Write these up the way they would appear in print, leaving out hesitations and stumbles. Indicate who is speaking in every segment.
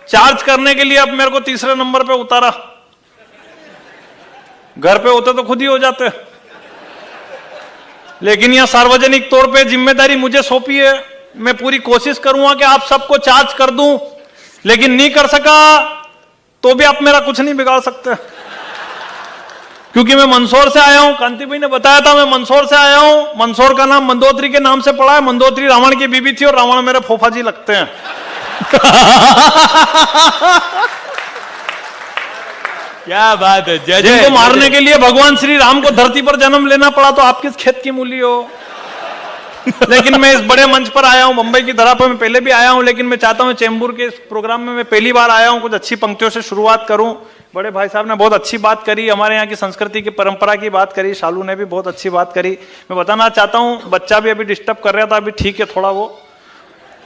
Speaker 1: Charge करने के लिए अब मेरे को तीसरे नंबर पे उतारा। घर पे होते तो खुद ही हो जाते, लेकिन यहां सार्वजनिक तौर पे जिम्मेदारी मुझे सौंपी है। मैं पूरी कोशिश करूंगा कि आप सबको चार्ज कर दूं, लेकिन नहीं कर सका तो भी आप मेरा कुछ नहीं बिगाड़ सकते, क्योंकि मैं मंदसौर से आया हूं। कांति भाई ने बताया था मैं मंदसौर से आया हूं। मंदसौर का नाम मंदोत्री के नाम से पड़ा है। मंदोत्री रावण की बीबी थी और रावण मेरे फूफा जी लगते हैं।
Speaker 2: क्या बात है। जय
Speaker 1: जिनको मारने के लिए भगवान श्री राम को धरती पर जन्म लेना पड़ा, तो आप किस खेत की मूली हो। लेकिन मैं इस बड़े मंच पर आया हूं, मुंबई की धरा पर मैं पहले भी आया हूं, लेकिन मैं चाहता हूं चेंबूर के इस प्रोग्राम में मैं पहली बार आया हूं, कुछ अच्छी पंक्तियों से शुरुआत करूं। बड़े भाई साहब ने बहुत अच्छी बात करी, हमारे यहाँ की संस्कृति की परंपरा की बात करी। शालू ने भी बहुत अच्छी बात करी। मैं बताना चाहता हूं, बच्चा भी अभी डिस्टर्ब कर रहा था, अभी ठीक है थोड़ा वो,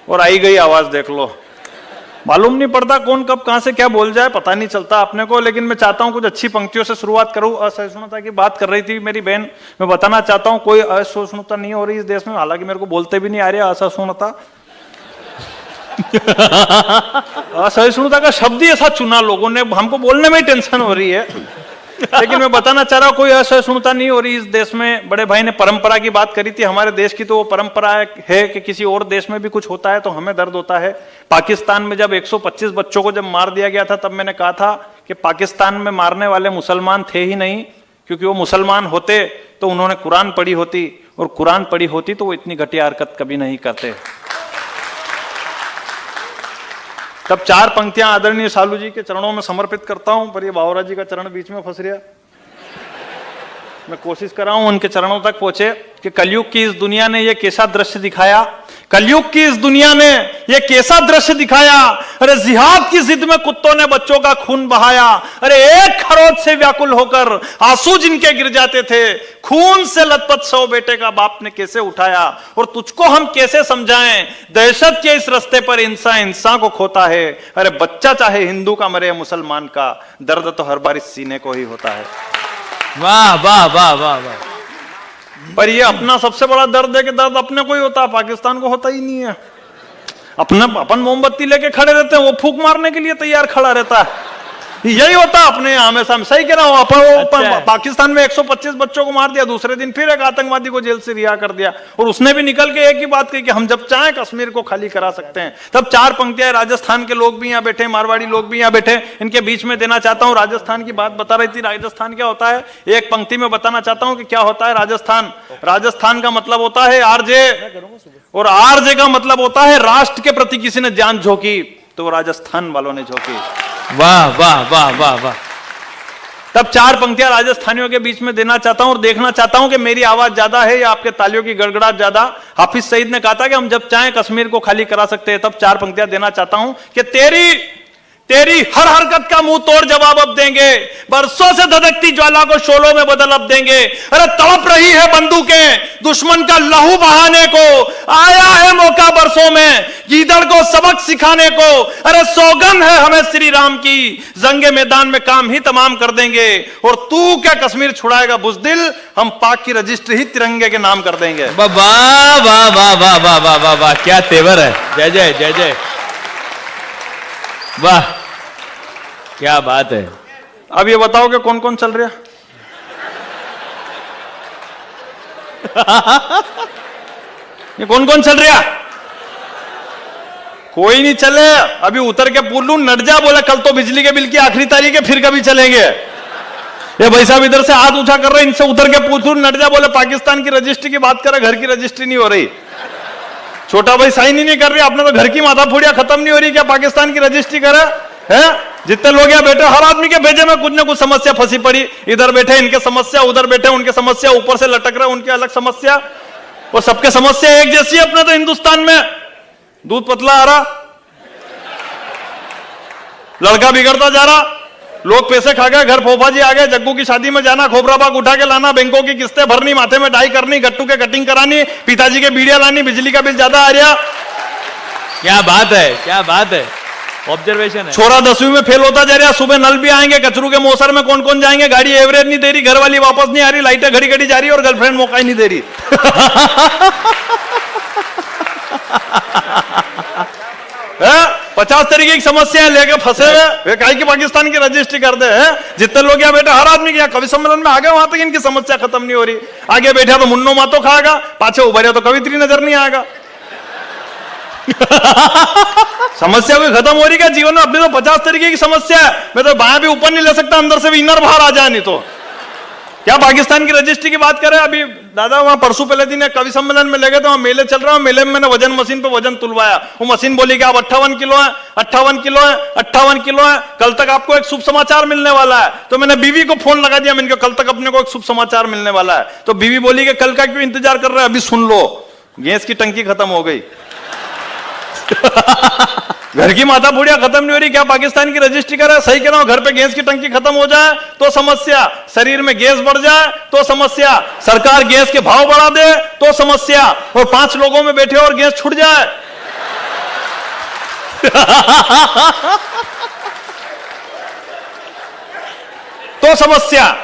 Speaker 1: और आई गई आवाज देख लो। मालूम नहीं पड़ता कौन कब कहां से क्या बोल जाए, पता नहीं चलता अपने को। लेकिन मैं चाहता हूं कुछ अच्छी पंक्तियों से शुरुआत करूं। असहिष्णुता की बात कर रही थी मेरी बहन, मैं बताना चाहता हूं कोई असहिष्णुता नहीं हो रही इस देश में। हालांकि मेरे को बोलते भी नहीं आ रही असहिष्णुता। असहिष्णुता का शब्द ही ऐसा चुना लोगों ने, हमको बोलने में ही टेंशन हो रही है। लेकिन मैं बताना चाह रहा हूं कोई असहिष्णुता नहीं हो रही इस देश में। बड़े भाई ने परंपरा की बात करी थी हमारे देश की, तो वो परंपरा है कि किसी और देश में भी कुछ होता है तो हमें दर्द होता है। पाकिस्तान में जब 125 बच्चों को जब मार दिया गया था, तब मैंने कहा था कि पाकिस्तान में मारने वाले मुसलमान थे ही नहीं, क्योंकि वो मुसलमान होते तो उन्होंने कुरान पढ़ी होती, और कुरान पढ़ी होती तो वो इतनी घटिया हरकत कभी नहीं करते। तब चार पंक्तियां आदरणीय शालू जी के चरणों में समर्पित करता हूं, पर ये बावरा जी का चरण बीच में फंस गया। मैं कोशिश कर रहा हूं उनके चरणों तक पहुंचे कि कलयुग की इस दुनिया ने ये कैसा दृश्य दिखाया, कलयुग की इस दुनिया ने ये कैसा दृश्य दिखाया। अरे जिहाद की जिद में कुत्तों ने बच्चों का खून बहाया। अरे एक खरोच से व्याकुल होकर आंसू जिनके गिर जाते थे, खून से लथपथ 100 बेटे का बाप ने कैसे उठाया। और तुझको हम कैसे समझाएं, दहशत के इस रास्ते पर इंसान इंसान को खोता है। अरे बच्चा चाहे हिंदू का मरे मुसलमान का, दर्द तो हर बार इस सीने को ही होता है।
Speaker 2: वाह वाह वाह वाह वाह।
Speaker 1: पर ये अपना सबसे बड़ा दर्द है कि दर्द अपने को ही होता है, पाकिस्तान को होता ही नहीं है। अपन मोमबत्ती लेके खड़े रहते हैं, वो फूंक मारने के लिए तैयार खड़ा रहता है। यही होता अपने हमेशा। सही कह रहा हूं। अपन पाकिस्तान में 125 बच्चों को मार दिया, दूसरे दिन फिर एक आतंकवादी को जेल से रिहा कर दिया, और उसने भी निकल के एक ही बात कही कि हम जब चाहें कश्मीर को खाली करा सकते हैं। तब चार पंक्तियां राजस्थान के लोग भी यहाँ बैठे, मारवाड़ी लोग भी यहाँ बैठे, इनके बीच में देना चाहता हूं। राजस्थान की बात बता रही थी, राजस्थान क्या होता है, एक पंक्ति में बताना चाहता हूं कि क्या होता है राजस्थान। राजस्थान का मतलब होता है आरजे, और आरजे का मतलब होता है राष्ट्र के प्रति किसी ने जान झोंकी, तो राजस्थान वालों ने झोंकी।
Speaker 2: वाह वाह वाह वाह वाह।
Speaker 1: तब चार पंक्तियां राजस्थानियों के बीच में देना चाहता हूं, और देखना चाहता हूं कि मेरी आवाज ज्यादा है या आपके तालियों की गड़गड़ाहट ज्यादा। हाफिज सईद ने कहा था कि हम जब चाहें कश्मीर को खाली करा सकते हैं। तब चार पंक्तियां देना चाहता हूं कि तेरी हर हरकत का मुंह तोड़ जवाब अब देंगे, बरसों से धधकती ज्वाला को शोलों में बदल अब देंगे। अरे तड़प रही है बंदूकें दुश्मन का लहू बहाने को, आया है मौका बरसों में गीदड़ को सबक सिखाने को। अरे सौगंध है हमें श्री राम की, जंगे मैदान में काम ही तमाम कर देंगे। और तू क्या कश्मीर छुड़ाएगा बुज़दिल, हम पाक की रजिस्ट्री ही तिरंगे के नाम कर देंगे।
Speaker 2: वाह वाह वाह वाह वाह वाह वाह वाह वाह, क्या तेवर है। जय जय जय जय। वाह क्या बात है।
Speaker 1: अब ये बताओ कि कौन कौन चल रहा। ये कौन कौन चल रहा। कोई नहीं चले। अभी उतर के पूछ लूं, नट जा, बोला कल तो बिजली के बिल की आखिरी तारीख है, फिर कभी चलेंगे। ये भाई साहब इधर से हाथ उठा कर रहे, इनसे उतर के पूछ लूं, नट जा, बोले पाकिस्तान की रजिस्ट्री की बात कर रहे, घर की रजिस्ट्री नहीं हो रही। छोटा भाई साइन ही नहीं कर रहे, आपने तो घर की माथा फूड़िया खत्म नहीं हो रही, क्या पाकिस्तान की रजिस्ट्री करे है। जितने लोग यहाँ बैठे, हर आदमी के भेजे में कुछ ना कुछ समस्या फंसी पड़ी। इधर बैठे इनके समस्या, उधर बैठे उनके समस्या, ऊपर से लटक रहे उनके अलग समस्या, और सबके समस्या एक जैसी है। अपने तो हिंदुस्तान में दूध पतला आ रहा, लड़का बिगड़ता जा रहा, लोग पैसे खा गए, घर फोफा जी आ गए, जग्गू की शादी में जाना, खोबरा बाग उठा के लाना, बैंकों की किस्तें भरनी, माथे में डाई करनी, गट्टू के कटिंग करानी, पिताजी के बीड़िया लानी, बिजली का बिल ज्यादा आ रहा।
Speaker 2: क्या बात है, क्या बात है। ऑब्जर्वेशन है।
Speaker 1: छोरा 10वीं में फेल होता जा रहा, सुबह नल भी आएंगे, कचरू के मौसर में कौन कौन जाएंगे, गाड़ी एवरेज नहीं दे रही, घर वाली वापस नहीं आ रही, लाइटें घड़ी घड़ी जा रही और गर्लफ्रेंड मौका ही नहीं दे रही। 50 तरीके की समस्याएं लेके फंसे हुए वे काहे की पाकिस्तान की रजिस्ट्री कर दे हैं। जितने लोग यहाँ बैठे हर आदमी के यहाँ कवि सम्मेलन में आ गए वहां तक इनकी समस्या खत्म नहीं हो रही। आगे बैठा तो मुन्नो मातो खाएगा, पाछे उभरे तो कवित्री नजर नहीं आएगा। समस्या कोई खत्म हो रही क्या जीवन में? अपने तो 50 तरीके की समस्या है। मैं तो बाहर भी ऊपर नहीं ले सकता, अंदर से भी इनर बाहर आ जाए, नहीं तो क्या पाकिस्तान की रजिस्ट्री की बात करें। अभी दादा वहां परसों पहले दिन कवि सम्मेलन में लगे थे, वहां मेले चल रहा है, मेले में मैंने वजन मशीन पे वजन तुलवाया। वो मशीन बोली कि आप 58 किलो है, 58 किलो है, 58 किलो है, कल तक आपको एक शुभ समाचार मिलने वाला है। तो मैंने बीवी को फोन लगा दिया, मैंने कहा कल तक अपने को एक शुभ समाचार मिलने वाला है। तो बीवी बोली कि कल का क्यों इंतजार कर रहे हैं, अभी सुन लो, गैस की टंकी खत्म हो गई। घर की माता बुढ़िया खत्म नहीं हो रही, क्या पाकिस्तान की रजिस्ट्री करे? सही कह रहा हूं, घर पे गैस की टंकी खत्म हो जाए तो समस्या, शरीर में गैस बढ़ जाए तो समस्या, सरकार गैस के भाव बढ़ा दे तो समस्या, और 5 लोगों में बैठे और गैस छूट जाए तो समस्या।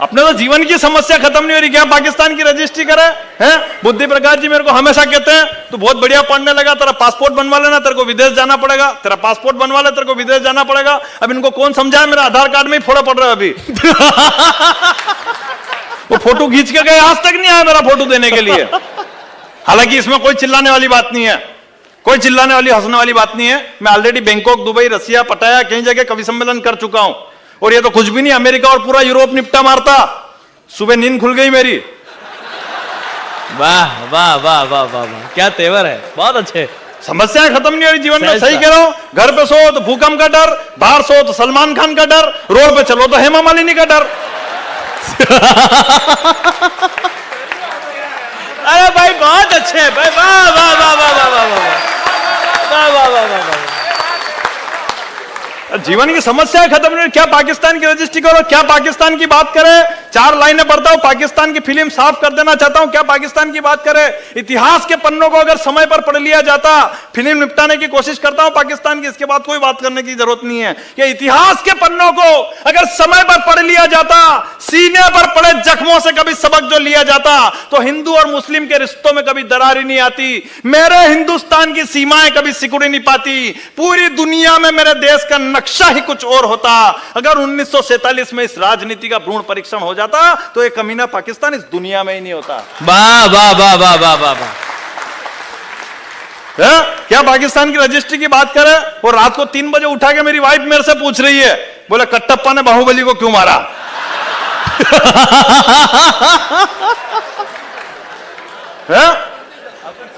Speaker 1: अपने तो जीवन की समस्या खत्म नहीं हो रही, क्या पाकिस्तान की रजिस्ट्री करे हैं? बुद्धि प्रकाश जी मेरे को हमेशा कहते हैं तू बहुत बढ़िया पढ़ने लगा, तेरा पासपोर्ट बनवा लेना, तेरे को विदेश जाना पड़ेगा, तेरा पासपोर्ट बनवा ले, तेरे को विदेश जाना पड़ेगा। अब इनको कौन समझाए, मेरा आधार कार्ड में ही फोड़ा पड़ रहा है अभी। वो फोटो खींच के गए, आज तक नहीं आया मेरा फोटो देने के लिए। हालांकि इसमें कोई चिल्लाने वाली बात नहीं है, कोई चिल्लाने वाली हंसने वाली बात नहीं है। मैं ऑलरेडी बैंकॉक, दुबई, रसिया, पटाया, कई जगह कवि सम्मेलन कर चुका हूं, और ये तो कुछ भी नहीं, अमेरिका और पूरा यूरोप निपटा मारता। सुबह नींद खुल गई मेरी।
Speaker 2: वाह वाह वाह वाह वाह वाह, क्या तेवर है, बहुत अच्छे।
Speaker 1: समस्याएं खत्म नहीं हो रही जीवन में, सही कह रहा हूं। घर पे सो तो भूकंप का डर, बाहर सो तो सलमान खान का डर, रोड पे चलो तो हेमा मालिनी का डर।
Speaker 2: अरे भाई बहुत अच्छे भाई, वाह वाह वाह वाह वाह वाह वाह वाह वाह वाह।
Speaker 1: जीवन की समस्याएं खत्म नहीं, क्या पाकिस्तान की रजिस्ट्री करो, क्या पाकिस्तान की बात करें। 4 लाइनें पढ़ता हूं, पाकिस्तान की फिल्म साफ कर देना चाहता हूं। क्या पाकिस्तान की बात करें। इतिहास के पन्नों को अगर समय पर पढ़ लिया जाता, फिल्म निपटाने की कोशिश करता हूं पाकिस्तान की, इसके बाद कोई बात करने की जरूरत नहीं है। कि इतिहास के पन्नों को अगर समय पर पढ़ लिया जाता, सीने पर पड़े जख्मों से कभी सबक जो लिया जाता, तो हिंदू और मुस्लिम के रिश्तों में कभी दरार ही नहीं आती। मेरे हिंदुस्तान की सीमाएं कभी सिकुड़ नहीं पाती। पूरी दुनिया में मेरे देश का नक्शा ही कुछ और होता। अगर 1947 में इस राजनीति का भ्रूण परीक्षण हो जाता तो एक कमीना पाकिस्तान इस दुनिया में ही नहीं होता।
Speaker 2: वाह वाह वाह वाह वाह वाह वाह।
Speaker 1: क्या पाकिस्तान की रजिस्ट्री की बात करें। और रात को 3 बजे उठा के मेरी वाइफ मेरे से पूछ रही है, बोले कट्टप्पा ने बाहुबली को क्यों मारा।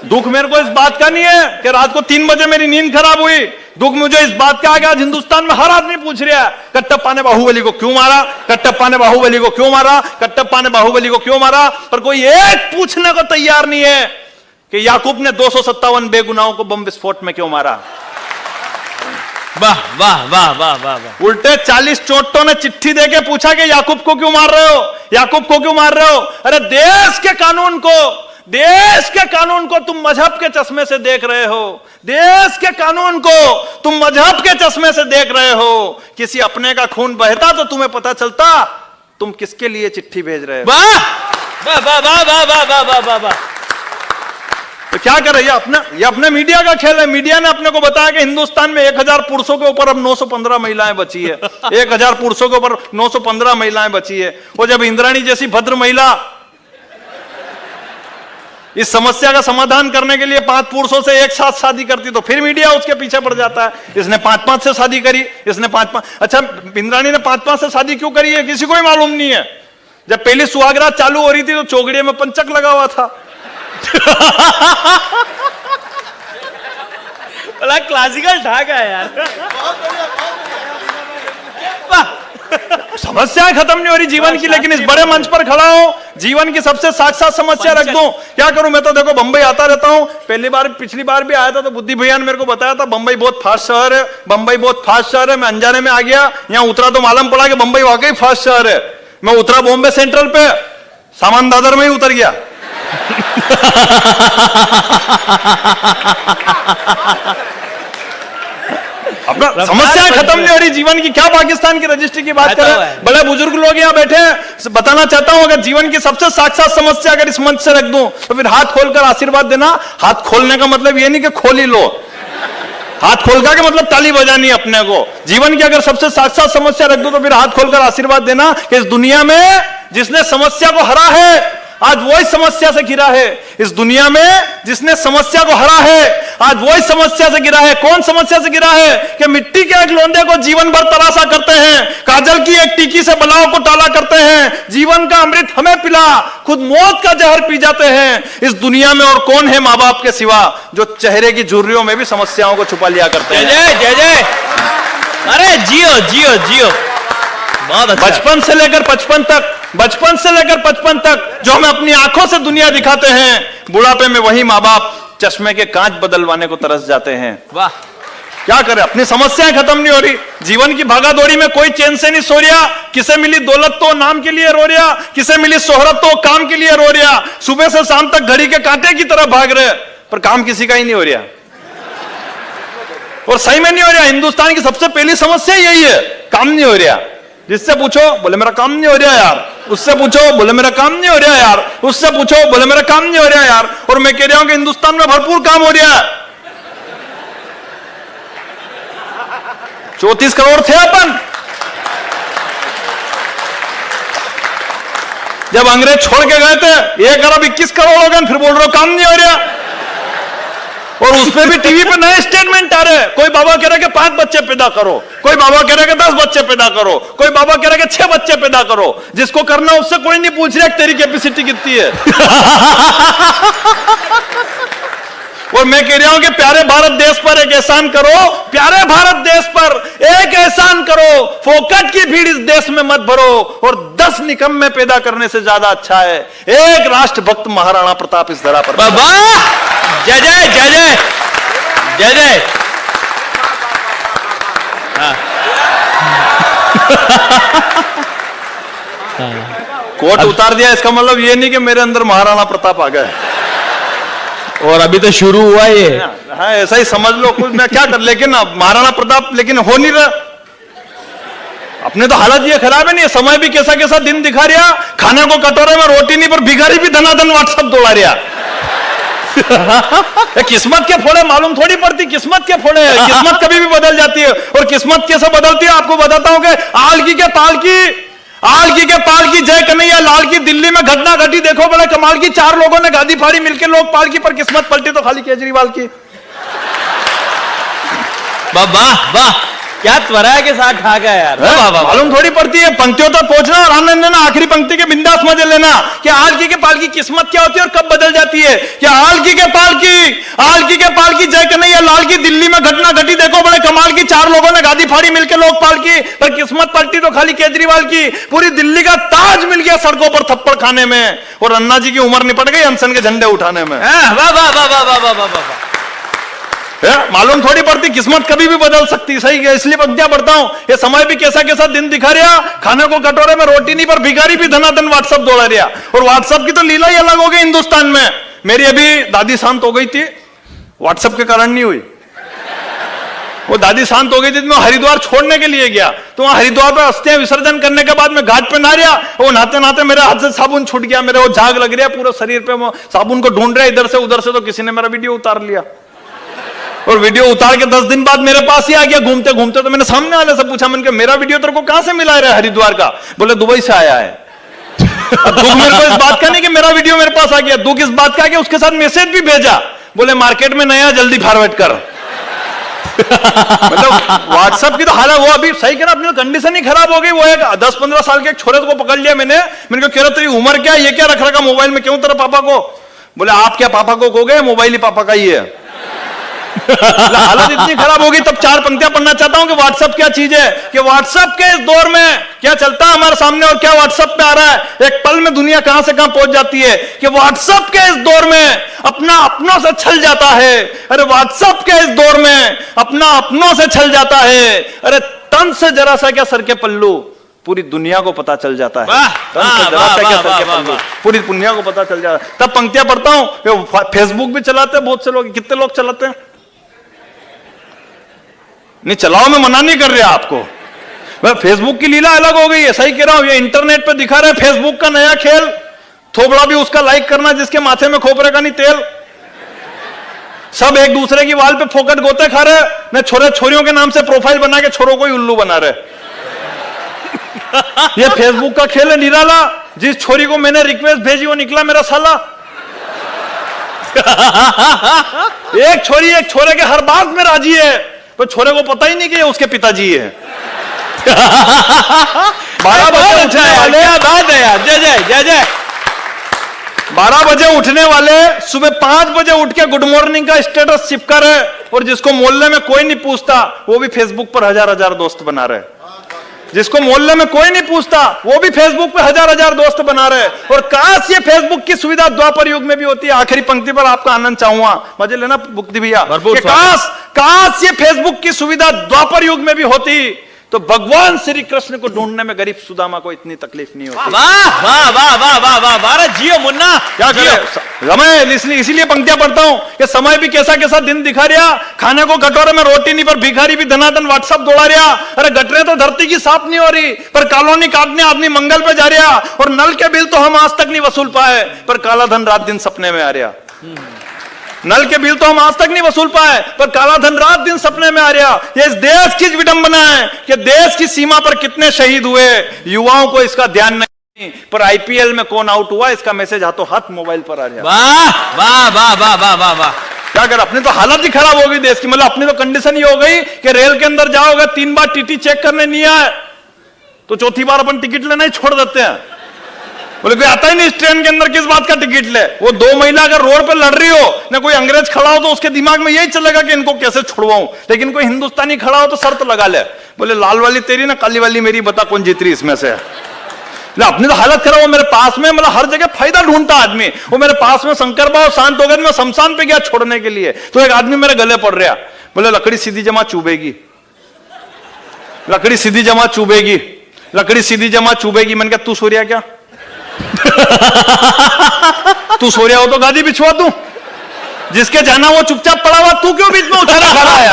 Speaker 1: दुख मेरे को इस बात का नहीं है कि रात को 3 बजे मेरी नींद खराब हुई। दुख मुझे इस बात का है कि आज हिंदुस्तान में हर आदमी पूछ रहा है कट्टप्पा ने बाहुबली को क्यों मारा, कट्टप्पा ने बाहुबली को क्यों मारा, कट्टप्पा ने बाहुबली को क्यों मारा। पर कोई एक पूछने को तैयार नहीं है कि याकूब ने 257 बेगुनाहों को बम विस्फोट में क्यों मारा।
Speaker 2: वाह वाह वाह वाह वाह वाह।
Speaker 1: उल्टे 40 चोटों ने चिट्ठी देके पूछा कि याकूब को क्यों मार रहे हो, याकूब को क्यों मार रहे हो। अरे देश के कानून को तुम मजहब के चश्मे से देख रहे हो, देश के कानून को तुम मजहब के चश्मे से देख रहे हो। किसी अपने का खून बहता तो तुम्हें पता चलता तुम किसके लिए चिट्ठी भेज रहे हो।
Speaker 2: वाह वाह वाह वाह वाह वाह वाह वाह वाह वाह।
Speaker 1: तो क्या कर रही है ये अपने मीडिया का खेल है। मीडिया ने अपने को बताया कि हिंदुस्तान में 1000 पुरुषों के ऊपर अब 915 महिलाएं बची है। 1000 पुरुषों के ऊपर 915 महिलाएं बची है। और जब इंद्राणी जैसी भद्र महिला इस समस्या का समाधान करने के लिए 5 पुरुषों से एक साथ शादी करती तो फिर मीडिया उसके पीछे पड़ जाता है। इसने 5-5 से शादी करी, इसने 5-5। अच्छा, इंद्राणी ने 5-5 से शादी क्यों करी है किसी को ही मालूम नहीं है। जब पहली सुहागरात चालू हो रही थी तो चौगड़िया में पंचक लगा हुआ था।
Speaker 2: बड़ा क्लासिकल ढाक है यार।
Speaker 1: समस्याएं खत्म नहीं हो रही जीवन की, लेकिन इस बड़े मंच पर खड़ा हूं, जीवन की सबसे साक्षात समस्या रख दूं। क्या करूं मैं तो देखो बंबई आता रहता हूं। पिछली बार भी आया था तो बुद्धि भैया ने मेरे को बताया था बंबई बहुत फास्ट शहर है, बंबई बहुत फास्ट शहर है। मैं अनजाने में आ गया, यहां उतरा तो मालूम पड़ा कि बंबई वाकई फास्ट शहर है। मैं उतरा बॉम्बे सेंट्रल पे, सामान दादर में ही उतर गया। अपना समस्या खत्म नहीं हो रही जीवन की, क्या पाकिस्तान की रजिस्ट्री की बात करें। बड़े बुजुर्ग लोग यहाँ बैठे हैं, बताना चाहता हूं अगर जीवन की सबसे साक्षात समस्या अगर इस मंच से रख दूं तो फिर हाथ खोलकर आशीर्वाद देना। हाथ खोलने का मतलब ये नहीं कि खोल ही लो, हाथ खोल का मतलब ताली बजानी है अपने को। जीवन की अगर सबसे साक्षात समस्या रख दो तो फिर हाथ खोलकर आशीर्वाद देना कि इस दुनिया में जिसने समस्या को हरा है आज वही समस्या से घिरा है। इस दुनिया में जिसने समस्या को हरा है आज वही समस्या से घिरा है। कौन समस्या से घिरा है कि मिट्टी के एक लोंदे को जीवन भर तराशा करते हैं, काजल की एक टीकी से बलाओं को टाला करते हैं, जीवन का अमृत हमें पिला खुद मौत का जहर पी जाते हैं। इस दुनिया में और कौन है मां बाप के सिवा जो चेहरे की झुर्रियों में भी समस्याओं को छुपा लिया करते हैं।
Speaker 2: जय जय, अरे जियो जियो जियो, बहुत अच्छा।
Speaker 1: बचपन से लेकर 55 तक, बचपन से लेकर 55 तक जो हमें अपनी आंखों से दुनिया दिखाते हैं, बुढ़ापे में वही माँ बाप चश्मे के कांच बदलवाने को तरस जाते हैं।
Speaker 2: वाह,
Speaker 1: क्या करें, अपनी समस्याएं खत्म नहीं हो रही। जीवन की भागादौड़ी में कोई चैन से नहीं सो रहा। किसे मिली दौलत तो नाम के लिए रो रहा, किसे मिली शोहरत तो काम के लिए रो रहा। सुबह से शाम तक घड़ी के कांटे की तरह भाग रहे, पर काम किसी का ही नहीं हो रहा और सही में नहीं हो रहा। हिंदुस्तान की सबसे पहली समस्या यही है, काम नहीं हो रहा। जिससे पूछो बोले मेरा काम नहीं हो रहा यार, उससे पूछो बोले मेरा काम नहीं हो रहा यार, उससे पूछो बोले मेरा काम नहीं हो रहा यार। और मैं कह रहा हूं कि हिंदुस्तान में भरपूर काम हो रहा है। 34 करोड़ थे अपन जब अंग्रेज छोड़ के गए थे, 1 अरब 21 करोड़ हो गए, फिर बोल रहे हो काम नहीं हो रहा। और उसमें भी टीवी पे नए स्टेटमेंट आ रहे हैं। कोई बाबा कह रहा है कि 5 बच्चे पैदा करो, कोई बाबा कह रहा है कि 10 बच्चे पैदा करो, कोई बाबा कह रहा है कि 6 बच्चे पैदा करो। जिसको करना उससे कोई नहीं पूछ रहा तेरी कैपेसिटी कितनी है। और मैं कह रहा हूं कि प्यारे भारत देश पर एक एहसान करो, प्यारे भारत देश पर एक एहसान करो, फोकट की भीड़ इस देश में मत भरो और 10 निकम्मे पैदा करने से ज्यादा अच्छा है एक राष्ट्रभक्त महाराणा प्रताप इस धरा पर।
Speaker 2: बाबा जय जय जय जय जय जय।
Speaker 1: कोट उतार दिया, इसका मतलब ये नहीं कि मेरे अंदर महाराणा प्रताप आ गए
Speaker 2: और अभी तो शुरू हुआ ये।
Speaker 1: हाँ ऐसा ही समझ लो कुछ, मैं क्या कर, लेकिन महाराणा प्रताप लेकिन हो नहीं रहा। अपने तो हालत ये खराब है नहीं, समय भी कैसा कैसा दिन दिखा रहा, खाने को कटोरे में रोटी नहीं पर भिखारी भी धनाधन व्हाट्सएप दौड़ा रहा। किस्मत के फोड़े मालूम थोड़ी पड़ती, किस्मत के फोड़े, किस्मत कभी भी बदल जाती है। और किस्मत कैसे बदलती है आपको बताता हूं कि आलकी के पालकी जय कन्हैया लाल की दिल्ली में घटना घटी, देखो बड़ा कमाल की। 4 लोगों ने गादी फाड़ी मिलकर लोग पालकी पर, किस्मत पलटी तो खाली केजरीवाल की।
Speaker 2: वाह वाह, क्या त्वरा के साथ ठाका यार।
Speaker 1: मालूम थोड़ी पड़ती है, पंक्तियों तक पहुंचना और आनंद लेना, आखिरी पंक्ति के बिंदास मजे लेना कि आलकी के पालकी किस्मत क्या होती है और कब बदल जाती है। क्या आलकी के पालकी जय कन्हैया लाल की दिल्ली में घटना घटी, देखो बड़े कमाल की। 4 लोगों ने गादी फाड़ी मिलकर लोग पालकी पर, किस्मत पलटी तो खाली केजरीवाल की। पूरी दिल्ली का ताज मिल गया सड़कों पर थप्पड़ खाने में और अन्ना जी की उम्र निपट गई अनशन के झंडे उठाने में।
Speaker 2: वाह वाह वाह वाह वाह वाह वाह।
Speaker 1: मालूम थोड़ी पड़ती, किस्मत कभी भी बदल सकती। सही है, इसलिए पंक्तियां पढ़ता हूं। ये समय भी कैसा कैसा दिन दिखा रहा, खाने को कटोरे में रोटी नहीं पर भिखारी भी धनाधन व्हाट्सएप दौड़ा रहा। और व्हाट्सएप की तो लीला ही अलग हो गई हिंदुस्तान में। मेरी अभी दादी शांत हो गई थी, व्हाट्सएप के कारण नहीं हुई। वो दादी शांत हो गई थी, मैं हरिद्वार छोड़ने के लिए गया तो वहां हरिद्वार पर अस्थियां विसर्जन करने के बाद मैं घाट पे नहा रहा, वो नहाते नहाते मेरे हाथ से साबुन छूट गया, मेरे वो झाग लग रहा पूरे शरीर पे, वो साबुन को ढूंढ रहा इधर से उधर से, तो किसी ने मेरा वीडियो उतार लिया। और वीडियो उतार के 10 दिन बाद मेरे पास ही आ गया घूमते घूमते। तो मैंने सामने वाले से पूछा, मैंने कहा मेरा वीडियो तेरे को कहां से मिला है हरिद्वार का? बोले दुबई से आया है। दुख मेरे को इस बात का नहीं कि मेरा वीडियो मेरे पास आ गया, दुख इस बात का कि उसके साथ मैसेज भी भेजा, बोले मार्केट में नया जल्दी फॉरवर्ड कर। मतलब व्हाट्सएप की तो हालत, वो अभी सही कह रहा, अपनी कंडीशन ही खराब हो गई। वो एक 10-15 साल के एक छोरे को पकड़ लिया मैंने कह रहा तेरी उम्र क्या, ये क्या रख रखा मोबाइल में, क्यों तेरा पापा को? बोले आप क्या पापा को कहोगे, मोबाइल ही पापा का ही है। हालत इतनी खराब होगी। तब 4 पंक्तियां पढ़ना चाहता हूं कि व्हाट्सएप क्या चीज है, कि व्हाट्सएप के इस दौर में क्या चलता है हमारे सामने और क्या व्हाट्सएप पे आ रहा है। एक पल में दुनिया कहां से कहां पहुंच जाती है, कि व्हाट्सएप के इस दौर में अपना अपनों से छल जाता है। अरे व्हाट्सएप के इस दौर में अपना अपनों से छल जाता है। अरे तन से जरा सा क्या सर के पल्लू, पूरी दुनिया को पता चल जाता है। तन से जरा सा क्या सर के पल्लू, पूरी दुनिया को पता चल जाता है। तब पंक्तियां पढ़ता हूं। फेसबुक भी चलाते हैं बहुत से लोग, कितने लोग चलाते हैं? नहीं चलाओ, मैं मना नहीं कर रहा आपको। फेसबुक की लीला अलग हो गई है, सही कह रहा हूं। ये इंटरनेट पे दिखा रहा है फेसबुक का नया खेल, थोबड़ा भी उसका लाइक करना जिसके माथे में खोपरे का नहीं तेल। सब एक दूसरे की वाल पे फोकट गोते खा रहे, न छोरे छोरियों के नाम से प्रोफाइल बना के छोरों को ही उल्लू बना रहे। ये फेसबुक का खेल है निराला। जिस छोरी को मैंने रिक्वेस्ट भेजी वो निकला मेरा साला। एक छोरी एक छोरे के हर बात में राजी है, तो छोरे को पता ही नहीं कि ये उसके पिताजी है। 12 बजे उठने वाले,
Speaker 2: क्या बात है यार, जय जय जय जय।
Speaker 1: 12 बजे उठने वाले सुबह 5 बजे उठ के गुड मॉर्निंग का स्टेटस चिपका रहे, और जिसको मोहल्ले में कोई नहीं पूछता वो भी फेसबुक पर हजार दोस्त बना रहे। जिसको मोहल्ले में कोई नहीं पूछता वो भी फेसबुक पे हजार दोस्त बना रहे। और काश ये फेसबुक की सुविधा द्वापर युग में भी होती है। आखिरी पंक्ति पर आपका आनंद चाहूंगा, मजे लेना मुक्ति भैया, कि काश ये फेसबुक की सुविधा द्वापर युग में भी होती तो भगवान श्री कृष्ण को ढूंढने में गरीब सुदामा को इतनी तकलीफ नहीं होती।
Speaker 2: वाह वाह वाह वाह वाह वाह, भारत जियो मुन्ना,
Speaker 1: क्या करें। इसीलिए पंक्तियां पढ़ता हूं कि समय भी कैसा कैसा दिन दिखा रहा, खाने को कटोरे में रोटी नहीं पर भिखारी भी धनाधन व्हाट्सएप दौड़ा रहा। अरे गटरे तो धरती की साफ नहीं हो रही, पर कॉलोनी काटने आदमी मंगल पे जा रहा। और नल के बिल तो हम आज तक नहीं वसूल पाए, पर काला धन रात दिन सपने में आ रहा। नल के बिल तो हम आज तक नहीं वसूल पाए, पर काला धन रात दिन सपने में आ रहा। ये इस देश की विडंबना है कि देश की सीमा पर कितने शहीद हुए, युवाओं को इसका ध्यान नहीं, पर आईपीएल में कौन आउट हुआ इसका मैसेज हाथों हाथ मोबाइल पर आ रहा।
Speaker 2: वाह वाह वाह वाह वाह वाह वाह।
Speaker 1: क्या कर, अपनी तो हालत ही खराब हो गई देश की। मतलब अपनी तो कंडीशन ही हो गई कि रेल के अंदर जाओगे 3 बार टीटी चेक करने नहीं आए तो चौथी बार अपन टिकट लेना ही छोड़ देते हैं। बोले कोई आता ही नहीं इस ट्रेन के अंदर, किस बात का टिकट ले। वो 2 महिला अगर रोड पे लड़ रही हो ना, कोई अंग्रेज खड़ा हो तो उसके दिमाग में यही चलेगा कि इनको कैसे छुड़वाऊं। लेकिन कोई हिंदुस्तानी खड़ा हो तो शर्त लगा ले, बोले लाल वाली तेरी ना काली वाली मेरी, बता कौन जीत रही इसमें से। अपनी तो हालत खराब हो। मेरे पास में मतलब हर जगह फायदा ढूंढता आदमी। वो मेरे पास में शंकर बाबा शांत हो गए, मैं शमशान पे गया छोड़ने के लिए, तो एक आदमी मेरे गले पड़ रहा। बोले लकड़ी सीधी जमा चुभेगी, लकड़ी सीधी जमा चुभेगी, लकड़ी सीधी जमा चुभेगी। मैंने कहा तू सो रहा क्या? तू सो रहा हो तो गादी बिछवा दूं, जिसके जाना वो चुपचाप पड़ा हुआ, तू क्यों बीच में उछाला खड़ा है?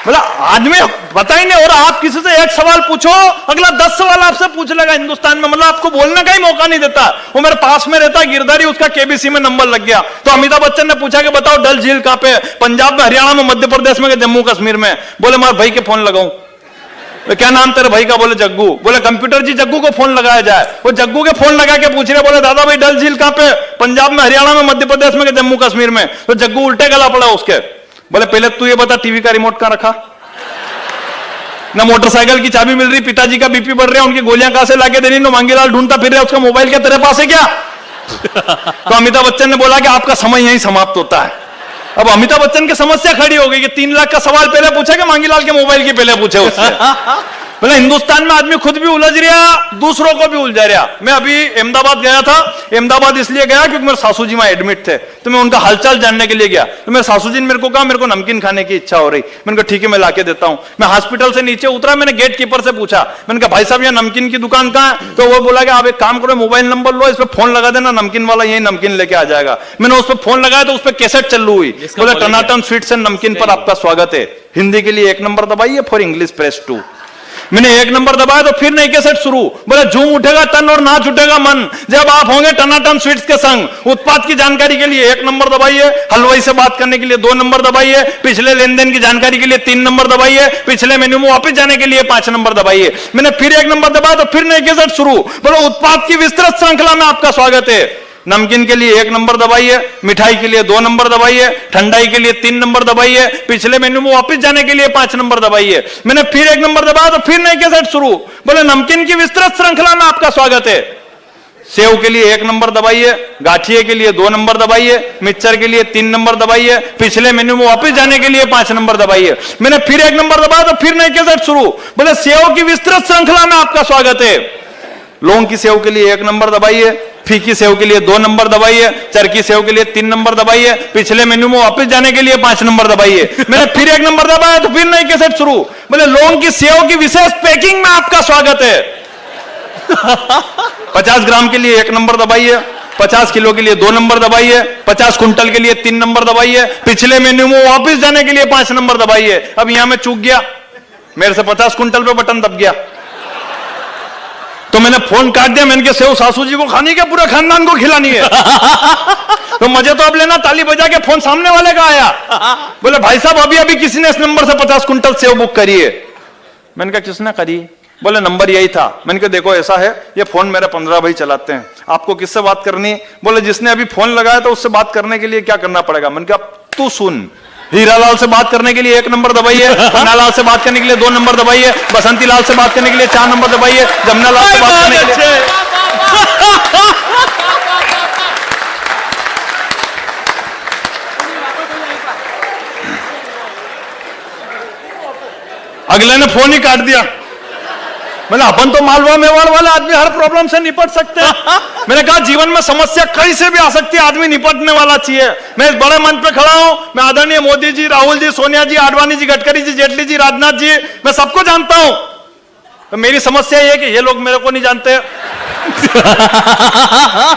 Speaker 1: मतलब आदमी पता ही नहीं। और आप किसी से एक सवाल पूछो, अगला 10 सवाल आपसे पूछ लेगा हिंदुस्तान में। मतलब आपको बोलने का ही मौका नहीं देता। वो मेरे पास में रहता गिरधारी, उसका केबीसी में नंबर लग गया। तो अमिताभ बच्चन ने पूछा कि बताओ डल झील कहां पे? पंजाब में, हरियाणा में, मध्य प्रदेश में, जम्मू कश्मीर में। बोले मार भाई के फोन लगाऊं। क्या नाम तेरे भाई का? बोले जग्गू। बोले कंप्यूटर जी जग्गू को फोन लगाया जाए। वो जग्गू के फोन लगा के पूछ रहे, बोले दादा भाई डल झील कहां पे? पंजाब में, हरियाणा में, मध्य प्रदेश में, जम्मू कश्मीर में। तो जग्गू उल्टे गला पड़ा उसके। बोले पहले तू ये बता टीवी का रिमोट कहां रखा? ना मोटरसाइकिल की चाबी मिल रही, पिताजी का बीपी बढ़ रहा है, उनकी गोलियां कहां से लाके दे रही, मांगीलाल ढूंढता फिर रहा, उसका मोबाइल क्या तेरे पास है क्या? तो अमिताभ बच्चन ने बोला कि आपका समय यहीं समाप्त होता है। अब अमिताभ बच्चन की समस्या खड़ी हो गई कि 3 लाख का सवाल पहले पूछा कि मांगीलाल के मोबाइल की पहले पूछे उससे। बोले हिंदुस्तान में आदमी खुद भी उलझ रहा, दूसरों को भी उलझा रहा। मैं अभी अहमदाबाद गया था। अहमदाबाद इसलिए गया क्योंकि मेरे सासू जी वहां एडमिट थे, तो मैं उनका हालचाल जानने के लिए गया। तो मेरे सासू जी ने मेरे को कहा मेरे को नमकीन खाने की इच्छा हो रही। मैंने कहा ठीक है मैं लाके देता हूं। मैं हॉस्पिटल से नीचे उतरा, मैंने गेट कीपर से पूछा, मैंने कहा भाई साहब यहाँ नमकीन की दुकान कहाँ है? तो वो बोला कि आप एक काम करो, मोबाइल नंबर लो, इस पर फोन लगा देना, नमकीन वाला यही नमकीन लेके आ जाएगा। मैंने उस पर फोन लगाया तो उस पर कैसेट चालू हुई। बोले टनाटन स्वीट्स एंड नमकीन पर आपका स्वागत है, हिंदी के लिए 1 नंबर दबाइए, फॉर इंग्लिश प्रेस 2। मैंने 1 नंबर दबाया तो फिर नई कैसेट शुरू। बोले झूम उठेगा तन और नाच उठेगा मन, जब आप होंगे टनाटन स्वीट्स के संग। उत्पाद की जानकारी के लिए 1 नंबर दबाइए, हलवाई से बात करने के लिए 2 नंबर दबाइए, पिछले लेन देन की जानकारी के लिए 3 नंबर दबाइए, पिछले मेन्यू में वापस जाने के लिए 5 नंबर दबाइए। मैंने फिर 1 नंबर दबाया तो फिर नई कैसेट शुरू। बोले उत्पाद की विस्तृत श्रृंखला में आपका स्वागत है। नमकीन के लिए 1 नंबर दबाइए, मिठाई के लिए 2 नंबर दबाइए, ठंडाई के लिए 3 नंबर दबाइए, पिछले मेन्यू में वापस जाने के लिए 5 नंबर दबाइए। मैंने फिर 1 नंबर दबाया तो फिर नई कैसेट शुरू। बोले नमकीन की विस्तृत श्रृंखला में आपका स्वागत है। सेव के लिए 1 नंबर दबाइए, गाठिए के लिए 2 नंबर दबाइए, मिक्सचर के लिए 3 नंबर दबाइए, पिछले मेन्यू में वापस जाने के लिए 5 नंबर दबाइए। मैंने फिर 1 नंबर दबाया तो फिर नई कैसेट शुरू। बोले सेव की विस्तृत श्रृंखला में आपका स्वागत है। लौंग की सेव के लिए 1 नंबर दबाइए, फीकी सेव के लिए 2 नंबर दबाइए, चरकी सेव के लिए 3 नंबर दबाइए, पिछले मेन्यू में वापस जाने के लिए 5 नंबर दबाइए। मैंने फिर 1 नंबर दबाया तो फिर नई कैसेट शुरू। बोले लौंग की सेव की विशेष पैकिंग में आपका स्वागत है। 50 ग्राम के लिए 1 नंबर दबाइए, 50 किलो के लिए 2 नंबर दबाइए, 50 कुंटल के लिए 3 नंबर दबाइए, पिछले मेन्यू में वापस जाने के लिए 5 नंबर दबाइए। अब यहां मैं चूक गया, मेरे से 50 कुंटल पे बटन दब गया। तो मैंने फोन काट दिया, मैंने कहा सेव सासू जी को खानी क्या पूरे खानदान को खिलानी है? तो मजे तो अब लेना, ताली बजा के फोन सामने वाले का आया, बोले भाई साहब अभी अभी किसी ने इस नंबर से 50 क्विंटल सेव बुक करी है। मैंने कहा किसने करी? बोले नंबर यही था। मैंने कहा देखो ऐसा है, ये फोन मेरे 15 भाई चलाते हैं, आपको किससे बात करनी है? बोले जिसने अभी फोन लगाया तो उससे बात करने के लिए क्या करना पड़ेगा? मैंने कहा तू सुन, हीरालाल से बात करने के लिए 1 नंबर दबाइए, पन्नालाल से बात करने के लिए 2 नंबर दबाइए, बसंती लाल से बात करने के लिए 4 नंबर दबाइए, जमुना लाल से बात करने के लिए। अगले ने फोन ही काट दिया। मैंने अपन तो मालवा मेवाड़ वाले आदमी हर प्रॉब्लम से निपट सकते हैं। मैंने कहा जीवन में समस्या कहीं से भी आ सकती है, आदमी निपटने वाला चाहिए। मैं इस बड़े मंच पे खड़ा हूं, मैं आदरणीय मोदी जी, राहुल जी, सोनिया जी, आडवाणी जी, गडकरी जी, जेटली जी, राजनाथ जी, मैं सबको जानता हूं। तो मेरी समस्या ये है कि ये लोग मेरे को नहीं जानते।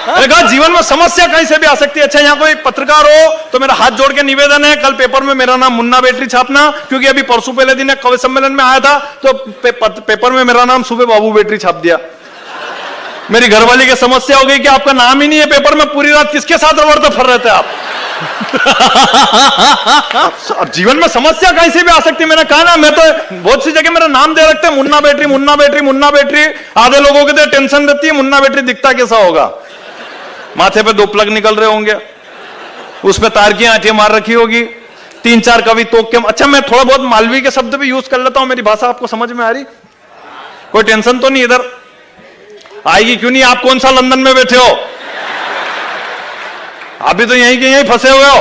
Speaker 1: मैंने कहा जीवन में समस्या कहीं से भी आ सकती है। अच्छा यहाँ कोई पत्रकार हो तो मेरा हाथ जोड़ के निवेदन है, कल पेपर में मेरा नाम मुन्ना बेटरी छापना, क्योंकि अभी परसों पहले दिन एक कवि सम्मेलन में आया था तो पेपर में मेरा नाम सुबह बाबू बेटरी छाप दिया। मेरी घरवाली की समस्या हो गई कि आपका नाम ही नहीं है पेपर में, पूरी रात किसके साथ रबड़ते फर रहे थे आप? अब जीवन में समस्या कहीं से भी आ सकती है। मैंने कहा ना, मैं तो बहुत सी जगह मेरा नाम दे रखते हैं Munna battery, Munna battery, Munna battery. आधे लोगों के तो टेंशन रहती है मुन्ना बेटरी दिखता कैसा होगा, माथे पे 2 प्लग निकल रहे होंगे, उसमें तार की आंटियां मार रखी होगी, 3-4 कवि तोक के। अच्छा मैं थोड़ा बहुत मालवी के शब्द भी यूज कर लेता हूं, मेरी भाषा आपको समझ में आ रही? कोई टेंशन तो नहीं इधर आएगी? क्यों नहीं? आप कौन सा लंदन में बैठे हो? अभी तो यहीं के यहीं फंसे हुए हो।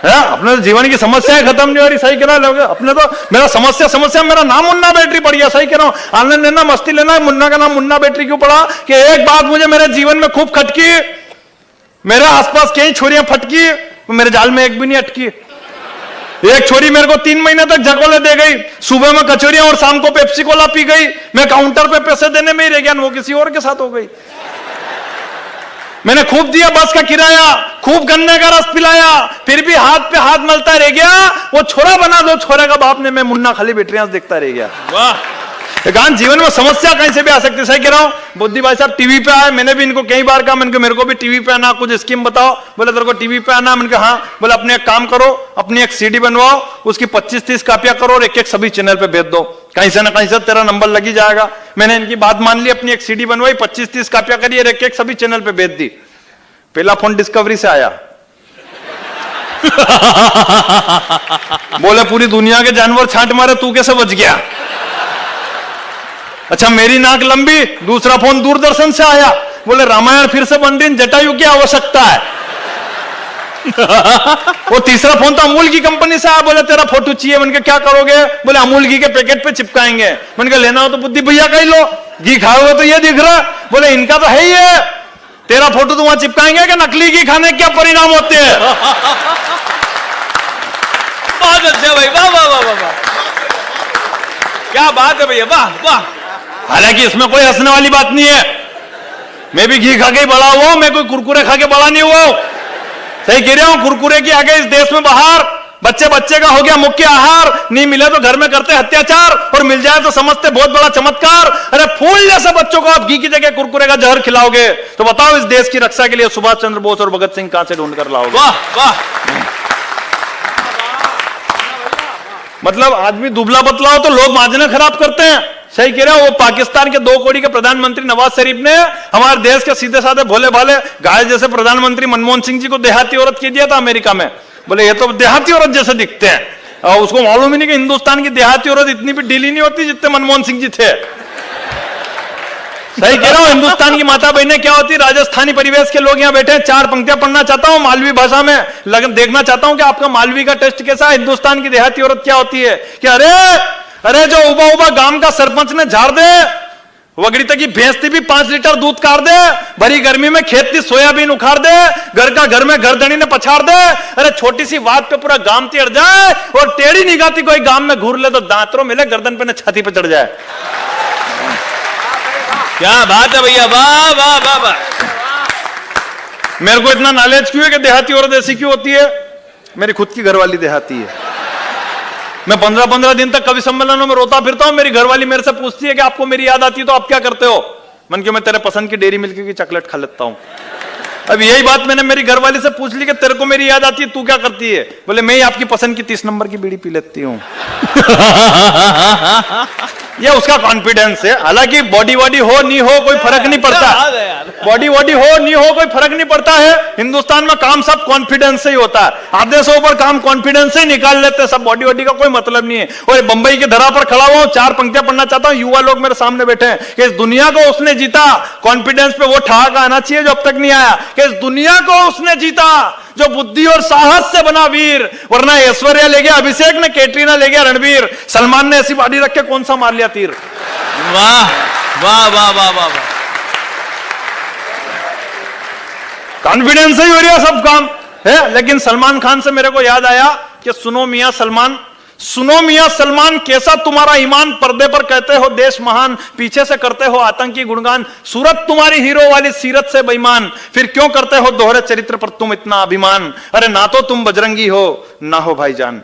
Speaker 1: है अपने जीवन की समस्याएं खत्म नहीं हो रही, सही कह रहा है। अपने तो मेरा समस्या मेरा नाम मुन्ना बेटरी पड़ गया, सही कह रहा हूं। आनंद लेना, मस्ती लेना, मुन्ना का नाम मुन्ना बेटरी क्यों पड़ा? कि एक बात मुझे मेरे जीवन में खूब खटकी, मेरे आसपास कई छोरियां फटकी, मेरे जाल में एक भी नहीं अटकी। एक छोरी मेरे को 3 महीने तक झकोले दे गई, सुबह में कचौरियां और शाम को पेप्सी कोला पी गई। मैं काउंटर पे पैसे देने में ही रह गया, वो किसी और के साथ हो गई। मैंने खूब दिया बस का किराया, खूब गन्ने का रस पिलाया, फिर भी हाथ पे हाथ मलता रह गया। वो छोरा बना दो छोरे का बाप ने, मैं मुन्ना खाली बैटरियां देखता रह गया। वाह! जीवन में समस्या कहीं से भी आ सकती है, सही कह रहा हूं। बुद्धि भाई साहब टीवी पे आए, मैंने भी इनको कई बार कहा, मैंने मेरे को भी टीवी पे आना, कुछ स्कीम बताओ। बोले तेरे को टीवी पे आना? मैंने कहा हाँ। बोले अपने एक काम करो, अपनी एक सीडी बनवाओ, उसकी 25-30 कापियां करो और एक सभी चैनल पे भेज दो, कहीं से ना कहीं से तेरा नंबर लगी जाएगा। मैंने इनकी बात मान ली, अपनी एक सीडी बनवाई, 25-30 कापियां करी और एक सभी चैनल पे भेज दी। पहला फोन डिस्कवरी से आया। बोले पूरी दुनिया के जानवर छांट मारे, तू कैसे बच गया? अच्छा मेरी नाक लंबी। दूसरा फोन दूरदर्शन से आया, बोले रामायण फिर से बन रही, जटायु की आवश्यकता है। वो तीसरा फोन तो अमूल की कंपनी से आया, बोले तेरा फोटो चाहिए। मैंने कहा क्या करोगे? बोले अमूल घी के पैकेट पे चिपकाएंगे। मैंने कहा लेना हो तो बुद्धि भैया का ही लो, घी खाओगे तो ये दिख रहा। बोले इनका तो है ही है, तेरा फोटो तो वहां चिपकाएंगे कि नकली घी खाने के क्या परिणाम होते हैं।
Speaker 2: बहुत अच्छा भाई, वाह वाह वाह वाह, क्या बात है भैया, वाह वाह।
Speaker 1: हालांकि इसमें कोई हंसने वाली बात नहीं है, मैं भी घी खा के बड़ा हुआ हूं, मैं कोई कुरकुरे खा के बड़ा नहीं हुआ हूं। सही कह रहा हूं, कुरकुरे की आगे इस देश में बाहर बच्चे का हो गया मुख्य आहार। नहीं मिले तो घर में करते अत्याचार, और मिल जाए तो समझते बहुत बड़ा चमत्कार। अरे फूल जैसे बच्चों को आप घी की जगह कुरकुरे का जहर खिलाओगे तो बताओ इस देश की रक्षा के लिए सुभाष चंद्र बोस और भगत सिंह कहां से ढूंढ कर लाओगे?
Speaker 2: वाह वाह।
Speaker 1: मतलब आदमी दुबला पतला हो तो लोग माजने खराब करते हैं। सही कह रहे हो। वो पाकिस्तान के 2 कौड़ी के प्रधानमंत्री नवाज शरीफ ने हमारे देश के सीधे साधे भोले भाले गाय जैसे प्रधानमंत्री मनमोहन सिंह जी को देहाती औरत कह दिया था अमेरिका में। बोले ये तो देहाती औरत जैसे दिखते हैं, और उसको मालूम ही नहीं कि हिंदुस्तान की देहाती औरत इतनी भी ढीली नहीं होती जितने मनमोहन सिंह जी थे। सही कह रहा हूं। हिंदुस्तान की माता बहनें क्या होती? राजस्थानी परिवेश के लोग यहाँ बैठे हैं, 4 पंक्तियां पढ़ना चाहता हूं मालवी भाषा में, लगन देखना चाहता हूं कि आपका मालवी का टेस्ट कैसा है। हिंदुस्तान की देहाती औरत क्या होती है कि अरे जो उबा उबा गांव का सरपंच ने झाड़ दे, वगड़ी तक की भैंस थी भी 5 लीटर दूध कार दे, भरी गर्मी में खेत की सोयाबीन उखाड़ दे, घर में घरधनी ने पछाड़ दे। अरे छोटी सी बात पे पूरा गांव टेढ़ जाए, और टेढ़ी निगाती कोई गांव में घूर ले तो दांतरों मिले, गर्दन पे न छाती पे चढ़ जाए।
Speaker 2: क्या बात है भैया, वाह वाह वाह वाह।
Speaker 1: मेरे को इतना नॉलेज क्यों है कि देहाती औरत ऐसी क्यों होती है? मेरी खुद की घरवाली देहाती है। मैं 15-15 दिन तक कवि सम्मेलनों में रोता फिरता हूं। मेरी घरवाली मेरे से पूछती है कि आपको मेरी याद आती है तो आप क्या करते हो? मन के मैं तेरे पसंद की डेयरी मिल्क की चॉकलेट खा लेता हूं। अब यही बात मैंने मेरी घरवाली से पूछ ली कि तेरे को मेरी याद आती है, तू क्या करती है? बोले मैं ही आपकी पसंद की 30 नंबर की बीड़ी पी लेती हूं। ये उसका कॉन्फिडेंस है। हालांकि बॉडी वॉडी हो नहीं हो कोई फर्क नहीं पड़ता, बॉडी वॉडी हो नहीं हो कोई फर्क नहीं पड़ता है। हिंदुस्तान में काम सब कॉन्फिडेंस से ही होता है। आधे से ऊपर काम कॉन्फिडेंस से ही निकाल लेते हैं, सब बॉडी वॉडी का कोई मतलब नहीं है। और बंबई की धरा पर खड़ा हुआ 4 पंक्तियां पढ़ना चाहता हूं। युवा लोग मेरे सामने बैठे हैं कि इस दुनिया को उसने जीता। कॉन्फिडेंस पे वो ठहाका आना चाहिए जो अब तक नहीं आया कि इस दुनिया को उसने जीता जो बुद्धि और साहस से बना वीर। वरना ऐश्वर्या ले गया अभिषेक ने, कैटरीना ले गया रणवीर, सलमान ने ऐसी बॉडी रख के कौन सा मार लिया तीर।
Speaker 2: वाह वाह वाह वाह वाह।
Speaker 1: कॉन्फिडेंस से ही हो रहा सब काम है। लेकिन सलमान खान से मेरे को याद आया कि सुनो मियां सलमान, सुनो मियां सलमान, कैसा तुम्हारा ईमान, पर्दे पर कहते हो देश महान, पीछे से करते हो आतंकी गुणगान, सूरत तुम्हारी हीरो वाली सीरत से बेईमान, फिर क्यों करते हो दोहरे चरित्र पर तुम इतना अभिमान। अरे ना तो तुम बजरंगी हो ना हो भाईजान,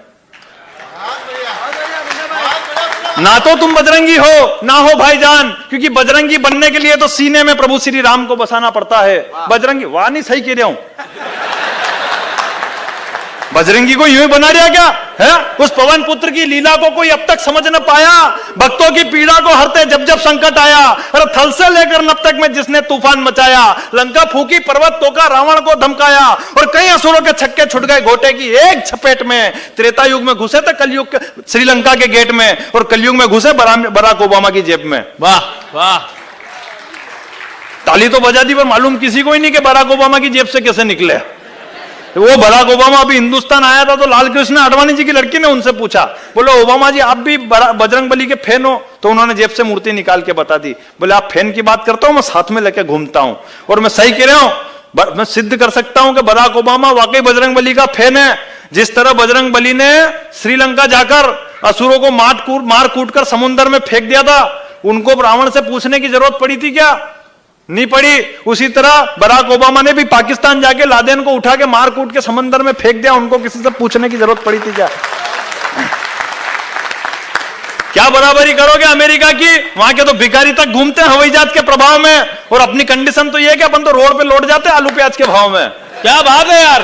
Speaker 1: ना तो तुम बजरंगी हो ना हो भाईजान, क्योंकि बजरंगी बनने के लिए तो सीने में प्रभु श्री राम को बसाना पड़ता है। बजरंगी, वाह नहीं सही कह रहा हूं, बजरंगी को यूं ही बना दिया क्या है? उस पवन पुत्र की लीला को कोई अब तक समझ न पाया, भक्तों की पीड़ा को हरते जब जब संकट आया। अरे थल से लेकर नब तक में जिसने तूफान मचाया, लंका फूकी पर्वत तोका रावण को धमकाया, और कई असुरों के छक्के छुट गए घोटे की एक झपेट में। त्रेता युग में घुसे थे कलयुग के श्रीलंका के गेट में, और कलयुग में घुसे बराक ओबामा की जेब में।
Speaker 2: वाह वाह।
Speaker 1: ताली तो बजा दी पर मालूम किसी को ही नहीं कि बराक ओबामा की जेब से कैसे निकले। वो बराक ओबामा अभी हिंदुस्तान आया था तो लाल कृष्ण आडवाणी जी की लड़की ने उनसे पूछा, बोलो ओबामा जी आप भी बजरंग बली के फैन हो? तो उन्होंने जेब से मूर्ति निकाल के बता दी। बोले आप फैन की बात करता हूं, मैं साथ में लेके घूमता हूं, और मैं सही कह रहा हूं, मैं सिद्ध कर सकता हूं कि बराक ओबामा वाकई बजरंग बली का फैन है। जिस तरह बजरंग बली ने श्रीलंका जाकर असुरों को मार कूट कर समुद्र में फेंक दिया था, उनको रावण से पूछने की जरूरत पड़ी थी क्या? नहीं पड़ी। उसी तरह बराक ओबामा ने भी पाकिस्तान जाके लादेन को उठा के मार कूट के समंदर में फेंक दिया, उनको किसी से पूछने की जरूरत पड़ी थी क्या? क्या बराबरी करोगे अमेरिका की? वहां के तो भिखारी तक घूमते हैं हवाई जहाज के प्रभाव में, और अपनी कंडीशन तो ये है कि अपन तो रोड पे लौट जाते हैं आलू प्याज के भाव में।
Speaker 2: क्या बात है यार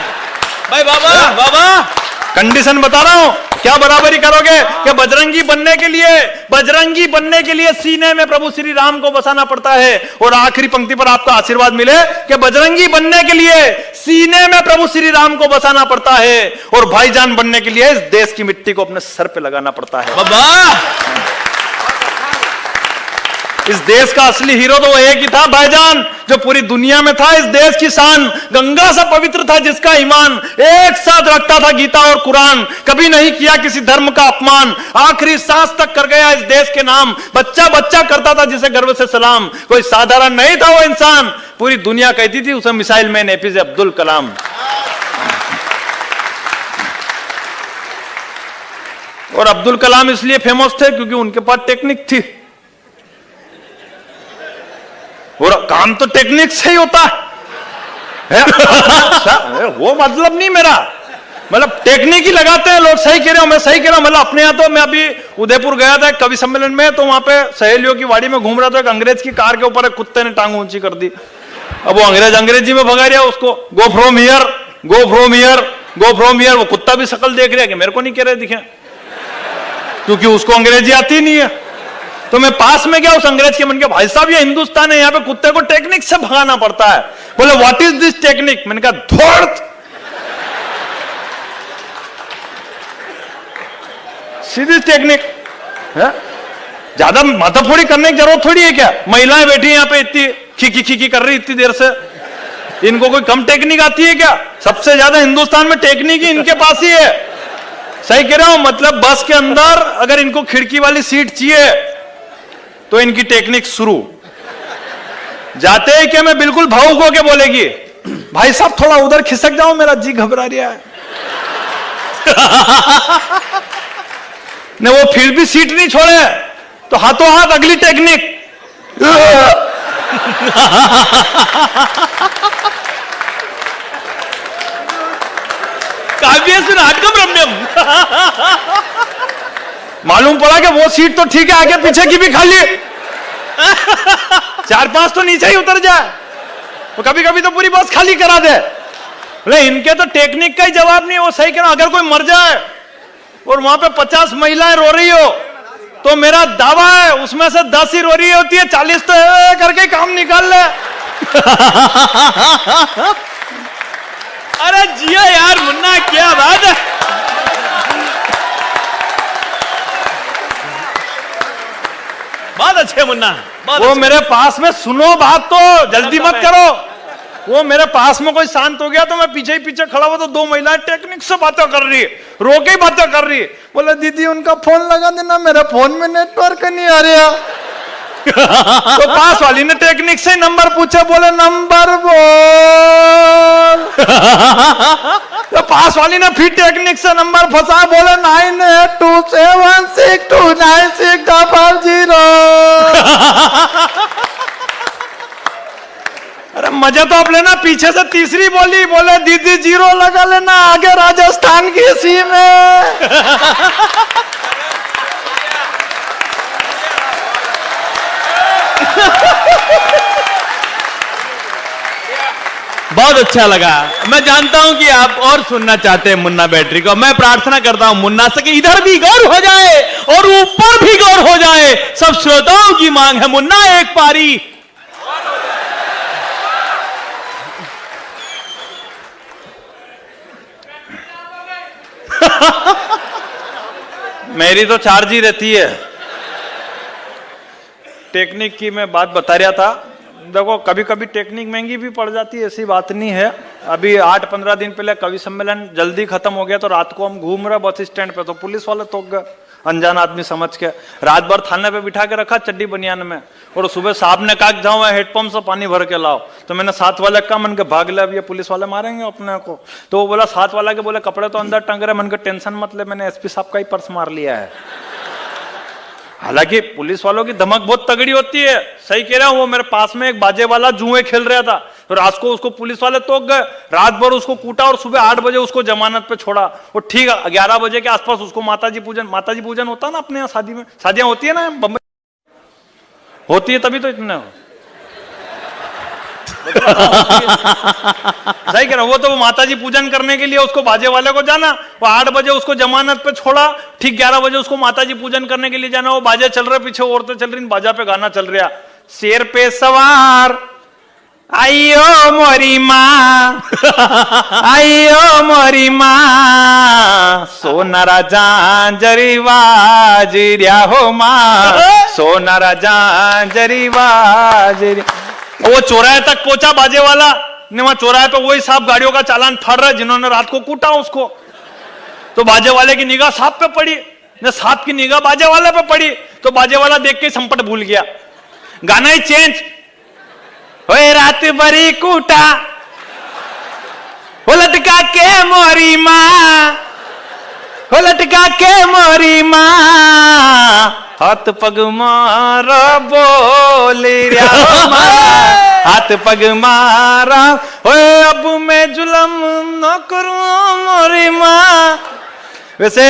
Speaker 2: भाई, बाबा बाबा
Speaker 1: कंडीशन बता रहा हूं। क्या बराबरी करोगे कि बजरंगी बनने के लिए सीने में प्रभु श्री राम को बसाना पड़ता है। और आखिरी पंक्ति पर आपका आशीर्वाद मिले कि बजरंगी बनने के लिए सीने में प्रभु श्री राम को बसाना पड़ता है, और भाईजान बनने के लिए इस देश की मिट्टी को अपने सर पे लगाना पड़ता है।
Speaker 2: बाबा
Speaker 1: इस देश का असली हीरो तो वो एक ही था भाईजान, जो पूरी दुनिया में था इस देश की शान। गंगा से पवित्र था जिसका ईमान, एक साथ रखता था गीता और कुरान, कभी नहीं किया किसी धर्म का अपमान, आखिरी सांस तक कर गया इस देश के नाम, बच्चा बच्चा करता था जिसे गर्व से सलाम। कोई साधारण नहीं था वो इंसान, पूरी दुनिया कहती थी उसे missile man APJ Abdul Kalam. और अब्दुल कलाम इसलिए फेमस थे क्योंकि उनके पास टेक्निक थी, और काम तो टेक्निक से ही होता है। वो मतलब नहीं मेरा, मतलब टेक्निक ही लगाते हैं लोग। सही कह रहे हो, मैं सही कह रहा हूं। मतलब अपने यहां तो मैं अभी उदयपुर गया था कवि सम्मेलन में, तो वहां पे सहेलियों की वाड़ी में घूम रहा था, एक अंग्रेज की कार के ऊपर एक कुत्ते ने टांग ऊंची कर दी। अब वो अंग्रेज अंग्रेजी में भगा रहा उसको, go from here go from here go from here. वो कुत्ता भी शकल देख रहा है कि मेरे को नहीं कह रहे दिखे, क्योंकि उसको अंग्रेजी आती नहीं है। तो मैं पास में गया उस अंग्रेज के, मन के भाई साहब ये हिंदुस्तान है, यहाँ पे कुत्ते को टेक्निक से भगाना पड़ता है। बोले व्हाट इज दिस टेक्निक? मैंने कहा धोड़, सीधी टेक्निक है, ज्यादा माथाफोड़ी करने की जरूरत थोड़ी है क्या? महिलाएं बैठी यहाँ पे इतनी खी कर रही इतनी देर से, इनको कोई कम टेक्निक आती है क्या? सबसे ज्यादा हिंदुस्तान में टेक्निक ही इनके पास ही है। सही कह रहा हूं, मतलब बस के अंदर अगर इनको खिड़की वाली सीट चाहिए तो इनकी टेक्निक शुरू। जाते ही क्या मैं बिल्कुल भावुक होके बोलेगी, भाई साहब थोड़ा उधर खिसक जाओ, मेरा जी घबरा रहा है। ने वो फिर भी सीट नहीं छोड़े तो हाथों हाथ अगली टेक्निक।
Speaker 2: काव्येषु नाटकम रम्यम।
Speaker 1: मालूम पड़ा कि वो सीट तो ठीक है, आगे पीछे की भी खाली, 4-5 तो नीचे ही उतर जाए, तो कभी कभी तो पूरी बस खाली करा दे। बोले इनके तो टेक्निक का ही जवाब नहीं। वो सही कह रहा, अगर कोई मर जाए और वहां पे 50 महिलाएं रो रही हो, तो मेरा दावा है उसमें से 10 ही रो रही होती है, 40 तो करके काम निकाल ले।
Speaker 2: अरे जिया यार मुन्ना, क्या बात है। बहुत अच्छे मुन्ना, बहुत
Speaker 1: वो
Speaker 2: अच्छे।
Speaker 1: मेरे पास में सुनो बात, तो जल्दी मत करो। वो मेरे पास में कोई शांत हो गया तो मैं पीछे ही पीछे खड़ा हुआ, तो 2 महिलाएं टेक्निक से बातें कर रही है, रो के ही बातें कर रही है। बोले दीदी उनका फोन लगा देना, मेरे फोन में नेटवर्क नहीं आ रहा। तो पास वाली ने टेक्निक से नंबर पूछे, बोले नंबर बोल। तो पास वाली ने फिर टेक्निक से नंबर फंसा, बोले 9827629650। अरे मजे तो आप लेना, पीछे से तीसरी बोली, बोले दीदी 0 लगा लेना, आगे राजस्थान की सीम है।
Speaker 2: बहुत अच्छा लगा। मैं जानता हूं कि आप और सुनना चाहते हैं मुन्ना बैटरी को। मैं प्रार्थना करता हूं मुन्ना से कि इधर भी गौर हो जाए और ऊपर भी गौर हो जाए। सब श्रोताओं की मांग है, मुन्ना एक पारी।
Speaker 1: मेरी तो चार्ज ही रहती है। टेक्निक की मैं बात बता रहा था। देखो कभी कभी टेक्निक महंगी भी पड़ जाती है, ऐसी बात नहीं है। अभी 8-15 दिन पहले कवि सम्मेलन जल्दी खत्म हो गया, तो रात को हम घूम रहे बस स्टैंड पे, तो पुलिस वाले तो गए, अनजान आदमी समझ के रात भर थाने पे बिठा के रखा चड्डी बनियान में। और सुबह साहब ने कहा जाओ हेडपंप से पानी भर के लाओ, तो मैंने साथ वाले का मन के भाग ले, अब ये पुलिस वाले मारेंगे अपने को। तो वो बोला साथ वाला के, बोले कपड़े तो अंदर टंग रहे। मन के टेंशन मत ले, मैंने एसपी साहब का ही पर्स मार लिया है। हालांकि पुलिस वालों की धमक बहुत तगड़ी होती है, सही कह रहा हूं। वो मेरे पास में एक बाजे वाला जुए खेल रहा था, तो रात को उसको पुलिस वाले तोक गए, रात भर उसको कूटा और सुबह 8 बजे उसको जमानत पे छोड़ा। और ठीक 11 बजे के आसपास उसको माताजी पूजन होता ना अपने यहाँ, शादी में शादियां होती है ना बम्बई, होती है तभी तो इतने सही कह रहा हूं। वो तो माताजी पूजन करने के लिए उसको बाजे वाले को जाना, वो 8 बजे उसको जमानत पे छोड़ा, ठीक 11 बजे उसको माताजी पूजन करने के लिए जाना। वो बाजे चल रहे, पीछे औरतें चल रही, बाजा पे गाना चल रहा, शेर पे सवार आइयो मोरी माँ, आइयो मोरी माँ, सोनारा झांझरी वाजरिया हो माँ, सोनारा झांझरी वाजरिया। वो चौराहे तक पहुंचा बाजे वाला ने, वहां चौराहे पे वही साहब गाड़ियों का चालान फाड़ रहा है जिन्होंने रात को कूटा उसको। तो बाजे वाले की निगाह साहब पे पड़ी, ने साहब की निगाह बाजे वाले पे पड़ी, तो बाजे वाला देख के संपट भूल गया, गाना ही चेंज। ओए रात भरी कूटा हो लटका के मोरी माँ, हो लटका के मोरी माँ, हाथ पग मारा बोल रहा माँ, हाथ पग मारा। ओए अब मैं जुलम न करूं मोरी माँ। वैसे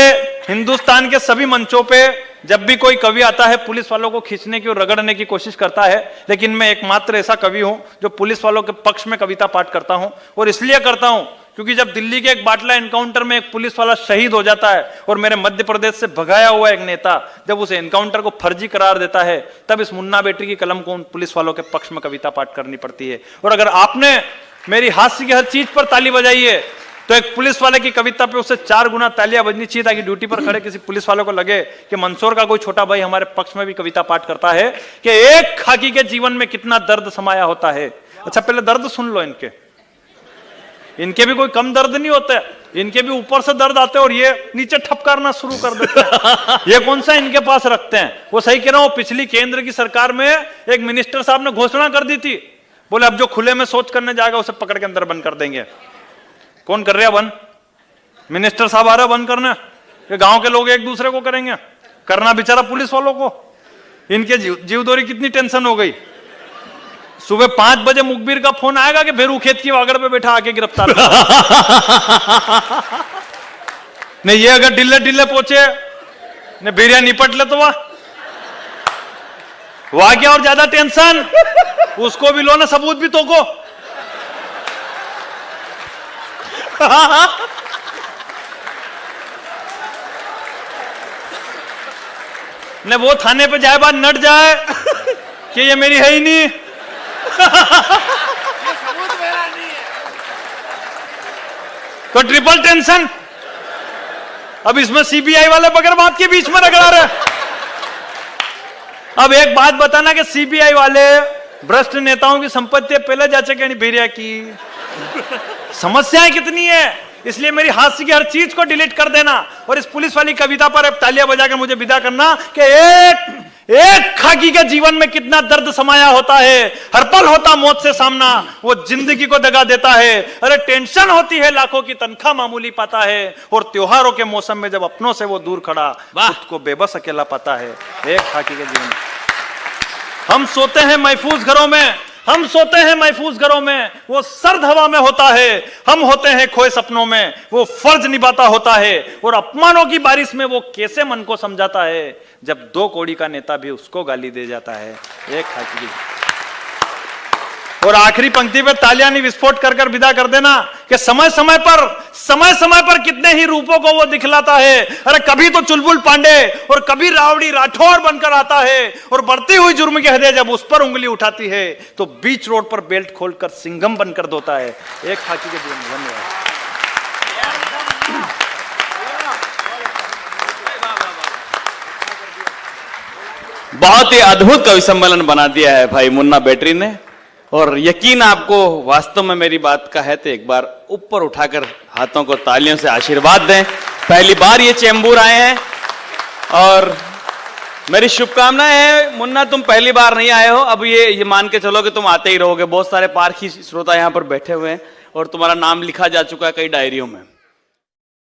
Speaker 1: हिंदुस्तान के सभी मंचों पे जब भी कोई कवि आता है पुलिस वालों को खींचने की और रगड़ने की कोशिश करता है, लेकिन मैं एकमात्र ऐसा कवि हूं जो पुलिस वालों के पक्ष में कविता पाठ करता हूं। और इसलिए करता हूं क्योंकि जब दिल्ली के एक बाटला एनकाउंटर में एक पुलिस वाला शहीद हो जाता है और मेरे मध्य प्रदेश से भगाया हुआ एक नेता जब उस एनकाउंटर को फर्जी करार देता है, तब इस मुन्ना बेटी की कलम को उन पुलिस वालों के पक्ष में कविता पाठ करनी पड़ती है। और अगर आपने मेरी हास्य की हर चीज पर ताली बजाई है, तो एक पुलिस वाले की कविता पे उससे 4 गुना तालियां बजनी चाहिए, ताकि ड्यूटी पर खड़े किसी पुलिस वाले को लगे कि मंदसौर का कोई छोटा भाई हमारे पक्ष में भी कविता पाठ करता है, कि एक खाकी के जीवन में कितना दर्द समाया होता है। अच्छा पहले दर्द सुन लो इनके भी कोई कम दर्द नहीं होते, इनके भी ऊपर से दर्द आते हैं और ये नीचे ठपकारना शुरू कर देते हैं। ये कौन सा इनके पास रखते हैं। वो सही कह रहा हूं, पिछली केंद्र की सरकार में एक मिनिस्टर साहब ने घोषणा कर दी थी, बोले अब जो खुले में शौच करने जाएगा उसे पकड़ के अंदर बंद कर देंगे। कौन कर रहा बंद? मिनिस्टर साहब आ रहे बंद करने, ये गांव के लोग एक दूसरे को करेंगे, करना बेचारा पुलिस वालों को। इनके जीवदोरी कितनी टेंशन हो गई। सुबह 5 बजे मुखबिर का फोन आएगा कि भेरू खेत की वागड़ पे बैठा आके गिरफ्तार नहीं ये अगर ढिल्ले ढिल्ले पहुंचे ने बीरिया निपट ले तो वाह क्या और ज्यादा टेंशन, उसको भी लो ना, सबूत भी तो को। ने वो थाने पे जाए बाद नट जाए कि ये मेरी है ही नहीं। ये
Speaker 3: सबूत मेरा नहीं है।
Speaker 1: तो ट्रिपल टेंशन। अब इसमें सीबीआई वाले बगैर बात के बीच में रगड़ा रहे। अब एक बात बताना कि सीबीआई वाले भ्रष्ट नेताओं की संपत्ति पहले जा चुके नहीं, बीरिया की समस्याएं कितनी है, इसलिए मेरी हास्य की हर चीज को डिलीट कर देना और इस पुलिस वाली कविता पर अब तालियां बजाकर मुझे विदा करना कि एक खाकी के जीवन में कितना दर्द समाया होता है, हर पल होता मौत से सामना, वो जिंदगी को दगा देता है। अरे टेंशन होती है, लाखों की तनख्वाह मामूली पाता है, और त्योहारों के मौसम में जब अपनों से वो दूर खड़ा खुद को बेबस अकेला पाता है। एक खाकी के जीवन में हम सोते हैं महफूज घरों में, हम सोते हैं महफूज घरों में, वो सर्द हवा में होता है। हम होते हैं खोए सपनों में, वो फर्ज निभाता होता है। और अपमानों की बारिश में वो कैसे मन को समझाता है, जब 2 कौड़ी का नेता भी उसको गाली दे जाता है। एक खाकी। और आखिरी पंक्ति पे तालियां नहीं विस्फोट कर विदा कर देना कि समय समय पर कितने ही रूपों को वो दिखलाता है। अरे कभी तो चुलबुल पांडे और कभी रावड़ी राठौर बनकर आता है, और बढ़ती हुई जुर्म की हदें जब उस पर उंगली उठाती है तो बीच रोड पर बेल्ट खोलकर सिंघम बनकर धोता है। एक खाकी के जीवन। धन्यवाद।
Speaker 2: बहुत ही अद्भुत कवि सम्मेलन बना दिया है भाई मुन्ना बैटरी ने, और यकीन आपको वास्तव में मेरी बात का है तो एक बार ऊपर उठाकर हाथों को तालियों से आशीर्वाद दें। पहली बार ये चेंबूर आए हैं और मेरी शुभकामनाएं हैं। मुन्ना तुम पहली बार नहीं आए हो, अब ये मान के चलो कि तुम आते ही रहोगे। बहुत सारे पारखी श्रोता यहाँ पर बैठे हुए हैं और तुम्हारा नाम लिखा जा चुका है कई डायरियों में।